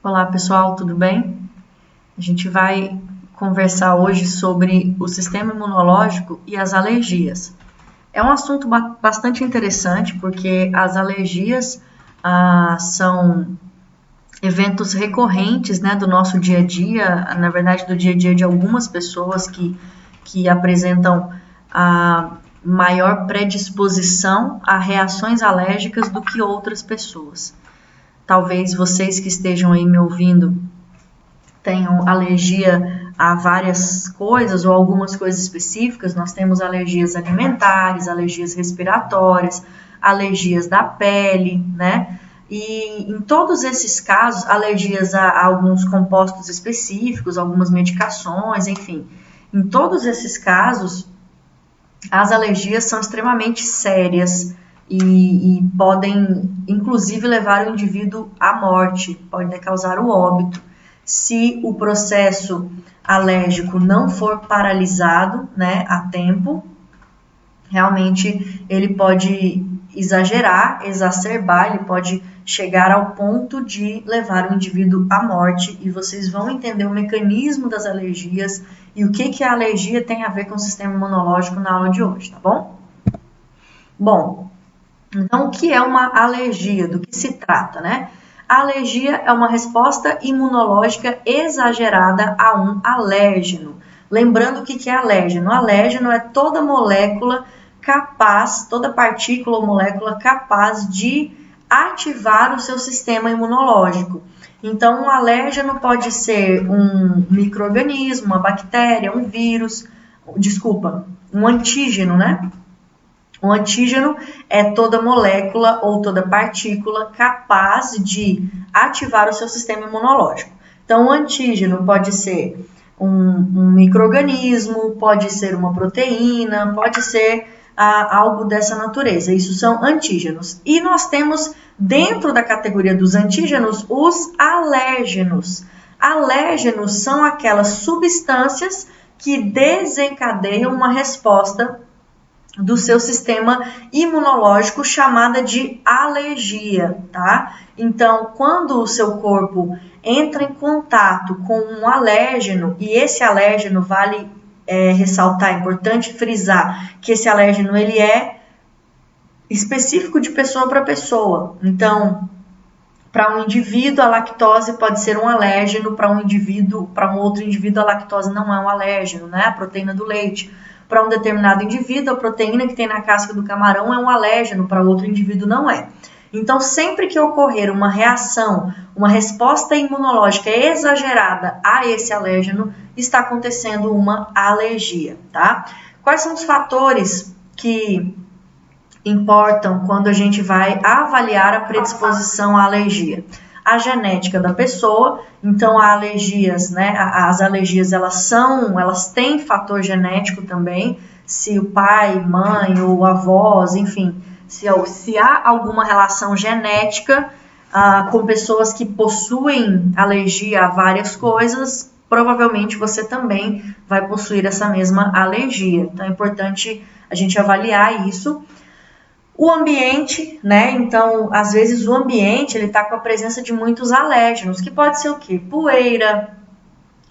Olá pessoal, tudo bem? A gente vai conversar hoje sobre o sistema imunológico e as alergias. É um assunto bastante interessante porque as alergias são eventos recorrentes, né, do nosso dia a dia, na verdade do dia a dia de algumas pessoas que apresentam a maior predisposição a reações alérgicas do que outras pessoas. Talvez vocês que estejam aí me ouvindo tenham alergia a várias coisas ou algumas coisas específicas. Nós temos alergias alimentares, alergias respiratórias, alergias da pele, né? E em todos esses casos, alergias a alguns compostos específicos, algumas medicações, enfim. Em todos esses casos, as alergias são extremamente sérias e podem, inclusive, levar o indivíduo à morte, podem causar o óbito, se o processo alérgico não for paralisado, né, a tempo. Realmente ele pode exagerar, exacerbar, ele pode chegar ao ponto de levar o indivíduo à morte, e vocês vão entender o mecanismo das alergias e o que a alergia tem a ver com o sistema imunológico na aula de hoje, tá bom? Bom, então o que é uma alergia? Do que se trata, né? A alergia é uma resposta imunológica exagerada a um alérgeno. Lembrando o que é alérgeno? Alérgeno é toda molécula capaz, toda partícula ou molécula capaz de ativar o seu sistema imunológico. Então, um alérgeno pode ser um micro-organismo, uma bactéria, um vírus, um antígeno, né? Um antígeno é toda molécula ou toda partícula capaz de ativar o seu sistema imunológico. Então, o antígeno pode ser um micro-organismo, pode ser uma proteína, pode ser algo dessa natureza. Isso são antígenos. E nós temos, dentro da categoria dos antígenos, os alérgenos. Alérgenos são aquelas substâncias que desencadeiam uma resposta do seu sistema imunológico chamada de alergia, tá? Então, quando o seu corpo entra em contato com um alérgeno, e esse alérgeno vale ressaltar, é importante frisar que esse alérgeno ele é específico de pessoa para pessoa. Então, para um indivíduo a lactose pode ser um alérgeno, para um outro indivíduo a lactose não é um alérgeno, né? A proteína do leite. Para um determinado indivíduo, a proteína que tem na casca do camarão é um alérgeno, para outro indivíduo não é. Então, sempre que ocorrer uma reação, uma resposta imunológica exagerada a esse alérgeno, está acontecendo uma alergia, tá? Quais são os fatores que importam quando a gente vai avaliar a predisposição à alergia? A genética da pessoa, então as alergias elas têm fator genético também, se o pai, mãe ou avós, enfim, se há alguma relação genética com pessoas que possuem alergia a várias coisas, provavelmente você também vai possuir essa mesma alergia. Então é importante a gente avaliar isso. O ambiente, né? Então, às vezes o ambiente ele está com a presença de muitos alérgenos, que pode ser o quê? Poeira,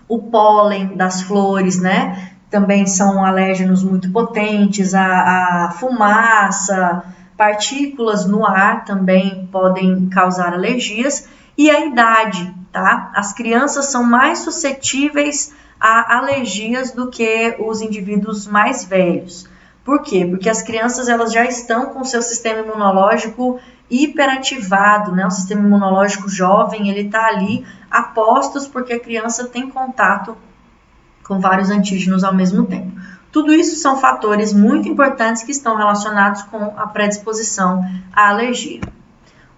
o pólen das flores, né? Também são alérgenos muito potentes, a fumaça, partículas no ar também podem causar alergias, e a idade, tá? As crianças são mais suscetíveis a alergias do que os indivíduos mais velhos. Por quê? Porque as crianças elas já estão com o seu sistema imunológico hiperativado, né? O sistema imunológico jovem, ele está ali a postos porque a criança tem contato com vários antígenos ao mesmo tempo. Tudo isso são fatores muito importantes que estão relacionados com a predisposição à alergia.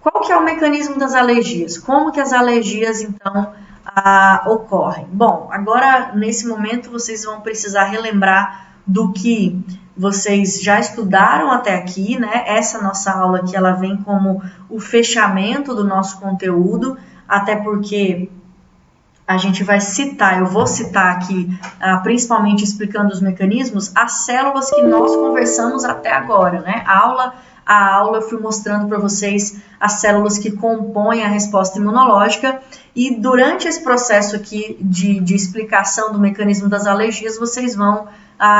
Qual que é o mecanismo das alergias? Como que as alergias, então, ocorrem? Bom, agora, nesse momento, vocês vão precisar relembrar do que vocês já estudaram até aqui, né? Essa nossa aula aqui, ela vem como o fechamento do nosso conteúdo, até porque a gente vai citar, eu vou citar aqui, principalmente explicando os mecanismos, as células que nós conversamos até agora, né? A aula eu fui mostrando para vocês as células que compõem a resposta imunológica e durante esse processo aqui de explicação do mecanismo das alergias, vocês vão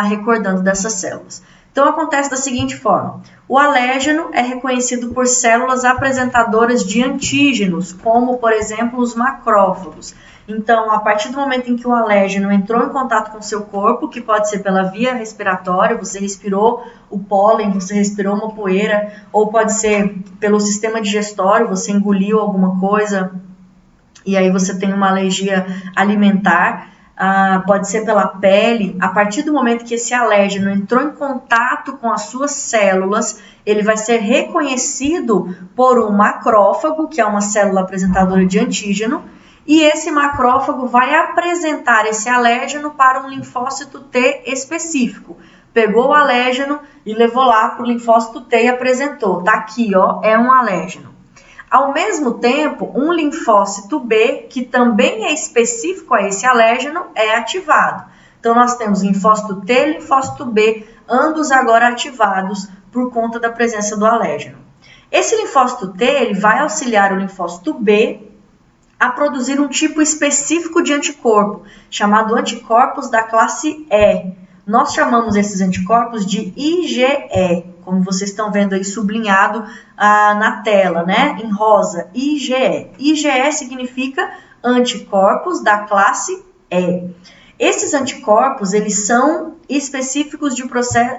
recordando dessas células. Então, acontece da seguinte forma: o alérgeno é reconhecido por células apresentadoras de antígenos, como, por exemplo, os macrófagos. Então, a partir do momento em que o alérgeno entrou em contato com o seu corpo, que pode ser pela via respiratória, você respirou o pólen, você respirou uma poeira, ou pode ser pelo sistema digestório, você engoliu alguma coisa e aí você tem uma alergia alimentar, pode ser pela pele. A partir do momento que esse alérgeno entrou em contato com as suas células, ele vai ser reconhecido por um macrófago, que é uma célula apresentadora de antígeno, e esse macrófago vai apresentar esse alérgeno para um linfócito T específico. Pegou o alérgeno e levou lá para o linfócito T e apresentou. Tá aqui, ó, é um alérgeno. Ao mesmo tempo, um linfócito B, que também é específico a esse alérgeno, é ativado. Então, nós temos linfócito T e linfócito B, ambos agora ativados por conta da presença do alérgeno. Esse linfócito T ele vai auxiliar o linfócito B a produzir um tipo específico de anticorpo, chamado anticorpos da classe E. Nós chamamos esses anticorpos de IgE, como vocês estão vendo aí sublinhado na tela, né? Em rosa, IgE. IgE significa anticorpos da classe E. Esses anticorpos, eles são específicos de processos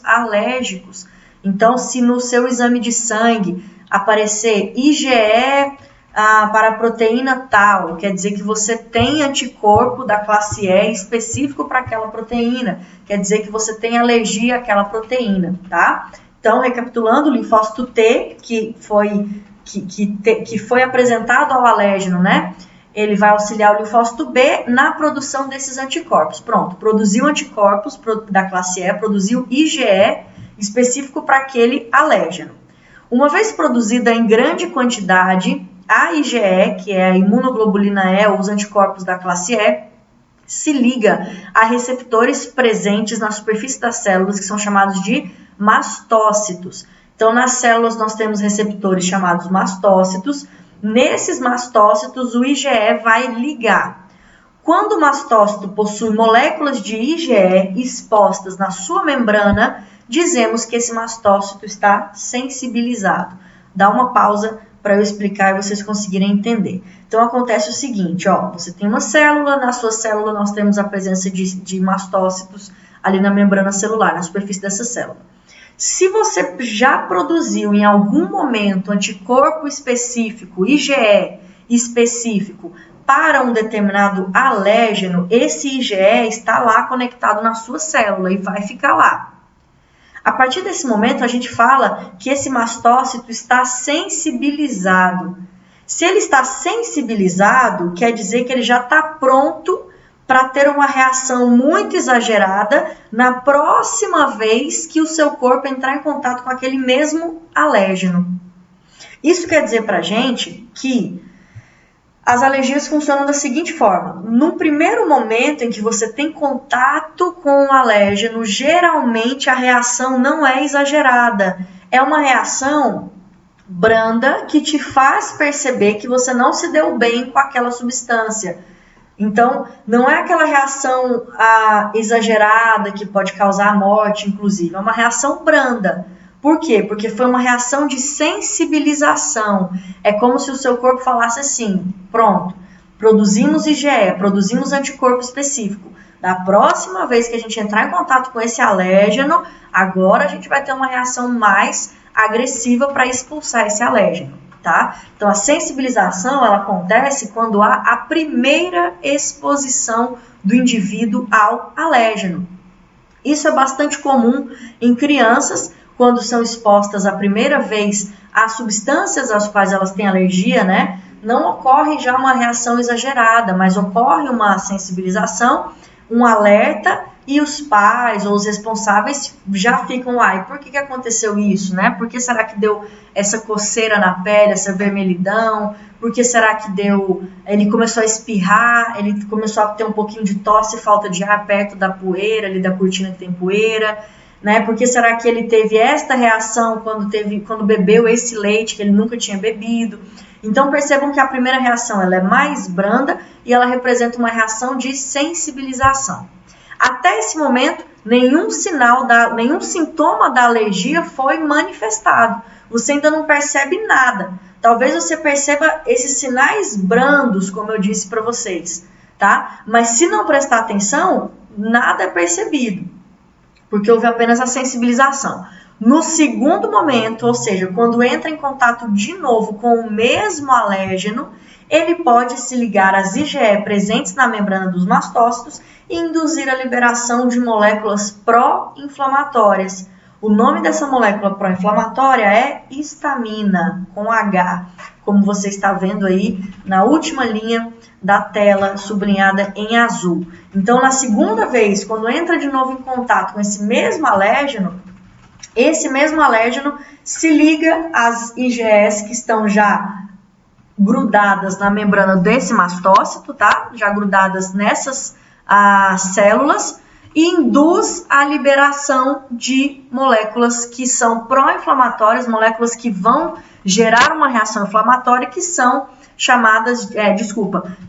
alérgicos. Então, se no seu exame de sangue aparecer IgE para a proteína tal, quer dizer que você tem anticorpo da classe E específico para aquela proteína, quer dizer que você tem alergia àquela proteína, tá? Então, recapitulando, o linfócito T, que foi apresentado ao alérgeno, né? Ele vai auxiliar o linfócito B na produção desses anticorpos. Pronto, produziu anticorpos da classe E, produziu IgE específico para aquele alérgeno. Uma vez produzida em grande quantidade, a IgE, que é a imunoglobulina E, ou os anticorpos da classe E, se liga a receptores presentes na superfície das células, que são chamados de mastócitos. Então, nas células nós temos receptores chamados mastócitos. Nesses mastócitos, o IgE vai ligar. Quando o mastócito possui moléculas de IgE expostas na sua membrana, dizemos que esse mastócito está sensibilizado. Dá uma pausa para eu explicar e vocês conseguirem entender. Então, acontece o seguinte, ó, você tem uma célula, na sua célula nós temos a presença de mastócitos ali na membrana celular, na superfície dessa célula. Se você já produziu em algum momento anticorpo específico, IgE específico, para um determinado alérgeno, esse IgE está lá conectado na sua célula e vai ficar lá. A partir desse momento, a gente fala que esse mastócito está sensibilizado. Se ele está sensibilizado, quer dizer que ele já está pronto para ter uma reação muito exagerada na próxima vez que o seu corpo entrar em contato com aquele mesmo alérgeno. Isso quer dizer para a gente que as alergias funcionam da seguinte forma: no primeiro momento em que você tem contato com o alérgeno, geralmente a reação não é exagerada. É uma reação branda que te faz perceber que você não se deu bem com aquela substância. Então, não é aquela reação exagerada que pode causar a morte, inclusive. É uma reação branda. Por quê? Porque foi uma reação de sensibilização. É como se o seu corpo falasse assim: pronto, produzimos IgE, produzimos anticorpo específico. Da próxima vez que a gente entrar em contato com esse alérgeno, agora a gente vai ter uma reação mais agressiva para expulsar esse alérgeno, tá? Então, a sensibilização ela acontece quando há a primeira exposição do indivíduo ao alérgeno. Isso é bastante comum em crianças, quando são expostas a primeira vez a substâncias às quais elas têm alergia, né? Não ocorre já uma reação exagerada, mas ocorre uma sensibilização, um alerta e os pais ou os responsáveis já ficam, ai, por que aconteceu isso, né? Por que será que deu essa coceira na pele, essa vermelhidão? Por que será que deu... Ele começou a espirrar, ele começou a ter um pouquinho de tosse e falta de ar perto da poeira, ali da cortina que tem poeira, né? Por que será que ele teve esta reação quando bebeu esse leite que ele nunca tinha bebido? Então percebam que a primeira reação ela é mais branda e ela representa uma reação de sensibilização. Até esse momento, nenhum sintoma da alergia foi manifestado. Você ainda não percebe nada. Talvez você perceba esses sinais brandos, como eu disse para vocês, tá? Mas se não prestar atenção, nada é percebido, porque houve apenas a sensibilização. No segundo momento, ou seja, quando entra em contato de novo com o mesmo alérgeno, ele pode se ligar às IgE presentes na membrana dos mastócitos e induzir a liberação de moléculas pró-inflamatórias. O nome dessa molécula pró-inflamatória é histamina, com H, como você está vendo aí na última linha da tela, sublinhada em azul. Então, na segunda vez, quando entra de novo em contato com esse mesmo alérgeno se liga às IgEs que estão já grudadas na membrana desse mastócito, tá? Já grudadas nessas células, e induz a liberação de moléculas que são pró-inflamatórias, moléculas que vão gerar uma reação inflamatória, que são chamadas,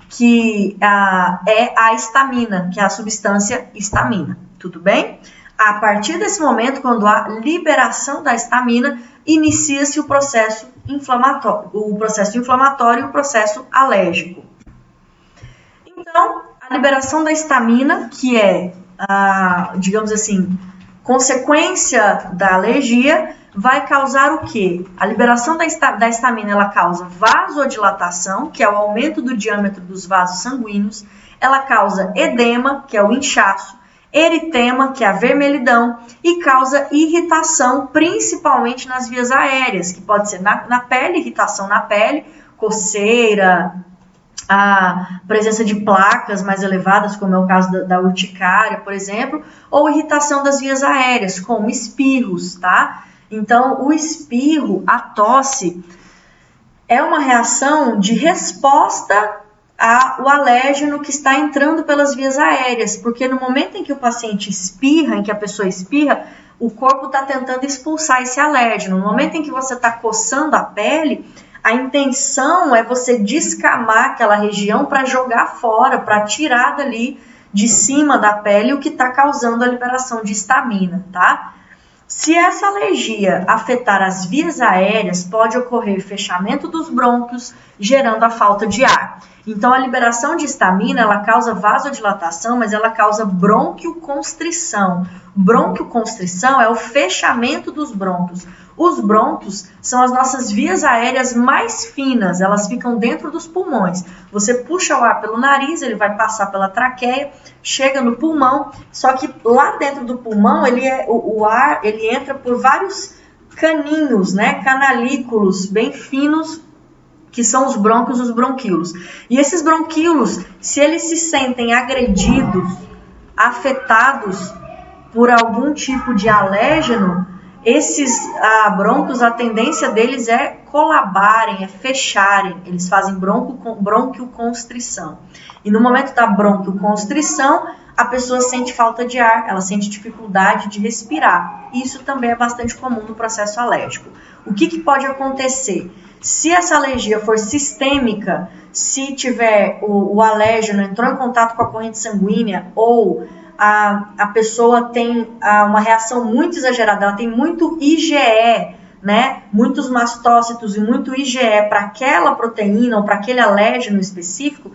que é a histamina, que é a substância histamina, tudo bem? A partir desse momento, quando há liberação da histamina, inicia-se o processo inflamatório e o processo alérgico. Então, a liberação da histamina, que é, digamos assim, consequência da alergia, vai causar o quê? A liberação da histamina, ela causa vasodilatação, que é o aumento do diâmetro dos vasos sanguíneos, ela causa edema, que é o inchaço, eritema, que é a vermelhidão, e causa irritação, principalmente nas vias aéreas, que pode ser na pele, irritação na pele, coceira, a presença de placas mais elevadas, como é o caso da urticária, por exemplo, ou irritação das vias aéreas, como espirros, tá? Então, o espirro, a tosse, é uma reação de resposta ao alérgeno que está entrando pelas vias aéreas, porque no momento em que o paciente espirra, em que a pessoa espirra, o corpo está tentando expulsar esse alérgeno. No momento em que você está coçando a pele, a intenção é você descamar aquela região para jogar fora, para tirar dali de cima da pele o que está causando a liberação de histamina, tá? Se essa alergia afetar as vias aéreas, pode ocorrer fechamento dos brônquios, gerando a falta de ar. Então, a liberação de histamina, ela causa vasodilatação, mas ela causa bronquioconstrição. Bronquioconstrição é o fechamento dos brônquios. Os brônquios são as nossas vias aéreas mais finas, elas ficam dentro dos pulmões. Você puxa o ar pelo nariz, ele vai passar pela traqueia, chega no pulmão, só que lá dentro do pulmão, o ar entra por vários caninhos, né, canalículos bem finos, que são os brônquios, os bronquíolos. E esses bronquíolos, se eles se sentem agredidos, afetados por algum tipo de alérgeno, esses brônquios, a tendência deles é colabarem, é fecharem. Eles fazem bronquioconstrição. E no momento da bronquioconstrição, a pessoa sente falta de ar, ela sente dificuldade de respirar. Isso também é bastante comum no processo alérgico. O que pode acontecer? Se essa alergia for sistêmica, se tiver o alérgeno entrou em contato com a corrente sanguínea ou a pessoa tem uma reação muito exagerada, ela tem muito IgE, né? Muitos mastócitos e muito IgE para aquela proteína ou para aquele alérgeno específico,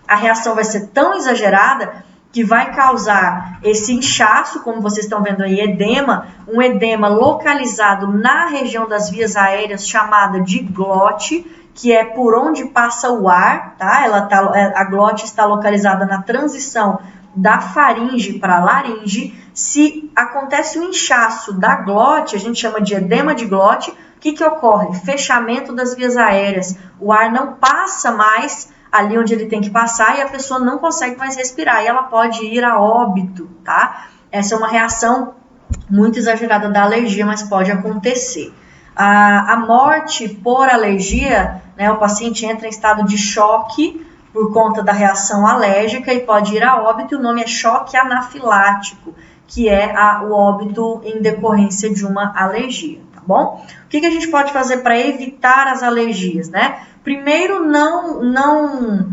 a reação vai ser tão exagerada que vai causar esse inchaço, como vocês estão vendo aí, edema, um edema localizado na região das vias aéreas, chamada de glote, que é por onde passa o ar, tá? A glote está localizada na transição da faringe para a laringe. Se acontece o inchaço da glote, a gente chama de edema de glote, o que ocorre? Fechamento das vias aéreas, o ar não passa mais ali onde ele tem que passar e a pessoa não consegue mais respirar e ela pode ir a óbito, tá? Essa é uma reação muito exagerada da alergia, mas pode acontecer. A morte por alergia, né, o paciente entra em estado de choque por conta da reação alérgica e pode ir a óbito. O nome é choque anafilático, que é o óbito em decorrência de uma alergia, tá bom? O que a gente pode fazer para evitar as alergias, né? Primeiro, não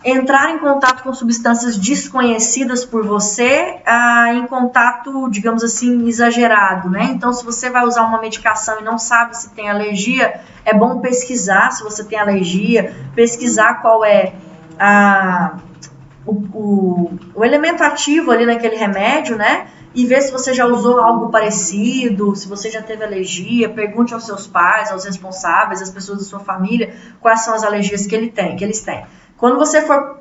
entrar em contato com substâncias desconhecidas por você, em contato, digamos assim, exagerado, né? Então, se você vai usar uma medicação e não sabe se tem alergia, é bom pesquisar se você tem alergia, pesquisar qual é o elemento ativo ali naquele remédio, né? E ver se você já usou algo parecido, se você já teve alergia, pergunte aos seus pais, aos responsáveis, às pessoas da sua família, quais são as alergias que eles têm. Quando você for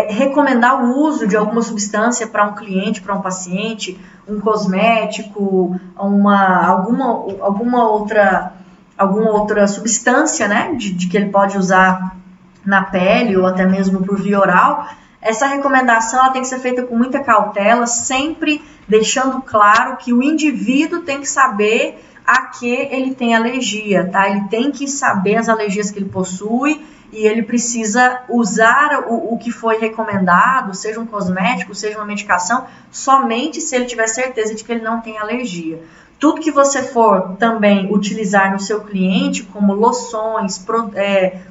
recomendar o uso de alguma substância para um cliente, para um paciente, um cosmético, alguma outra substância, né, de que ele pode usar na pele ou até mesmo por via oral, essa recomendação ela tem que ser feita com muita cautela, sempre deixando claro que o indivíduo tem que saber a que ele tem alergia, tá? Ele tem que saber as alergias que ele possui e ele precisa usar o que foi recomendado, seja um cosmético, seja uma medicação, somente se ele tiver certeza de que ele não tem alergia. Tudo que você for também utilizar no seu cliente, como loções,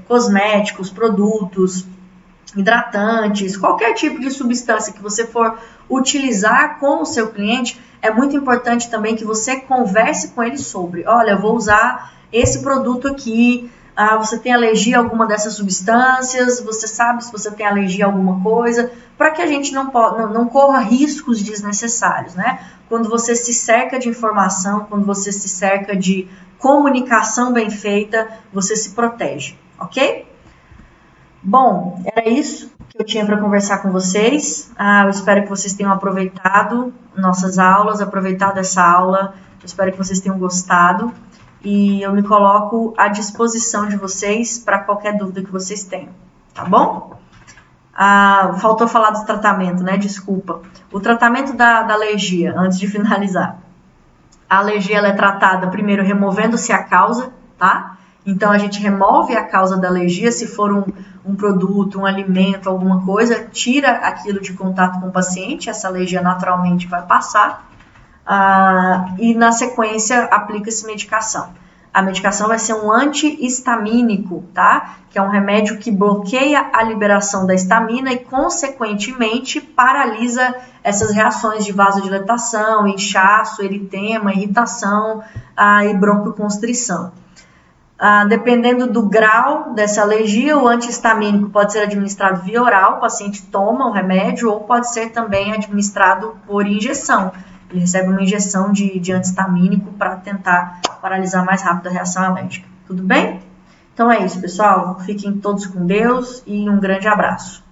cosméticos, produtos, hidratantes, qualquer tipo de substância que você for utilizar com o seu cliente, é muito importante também que você converse com ele sobre, olha, eu vou usar esse produto aqui, você tem alergia a alguma dessas substâncias, você sabe se você tem alergia a alguma coisa, para que a gente não corra riscos desnecessários, né? Quando você se cerca de informação, quando você se cerca de comunicação bem feita, você se protege, ok? Bom, era isso que eu tinha para conversar com vocês. Eu espero que vocês tenham aproveitado nossas aulas, aproveitado essa aula. Eu espero que vocês tenham gostado. E eu me coloco à disposição de vocês para qualquer dúvida que vocês tenham, tá bom? Faltou falar do tratamento, né? Desculpa. O tratamento da alergia, antes de finalizar. A alergia ela é tratada primeiro removendo-se a causa, tá? Então, a gente remove a causa da alergia, se for um produto, um alimento, alguma coisa, tira aquilo de contato com o paciente, essa alergia naturalmente vai passar, e na sequência aplica-se medicação. A medicação vai ser um antihistamínico, tá? Que é um remédio que bloqueia a liberação da histamina e, consequentemente, paralisa essas reações de vasodilatação, inchaço, eritema, irritação e broncoconstrição. Dependendo do grau dessa alergia, o antihistamínico pode ser administrado via oral, o paciente toma o remédio, ou pode ser também administrado por injeção. Ele recebe uma injeção de antihistamínico para tentar paralisar mais rápido a reação alérgica. Tudo bem? Então é isso, pessoal. Fiquem todos com Deus e um grande abraço.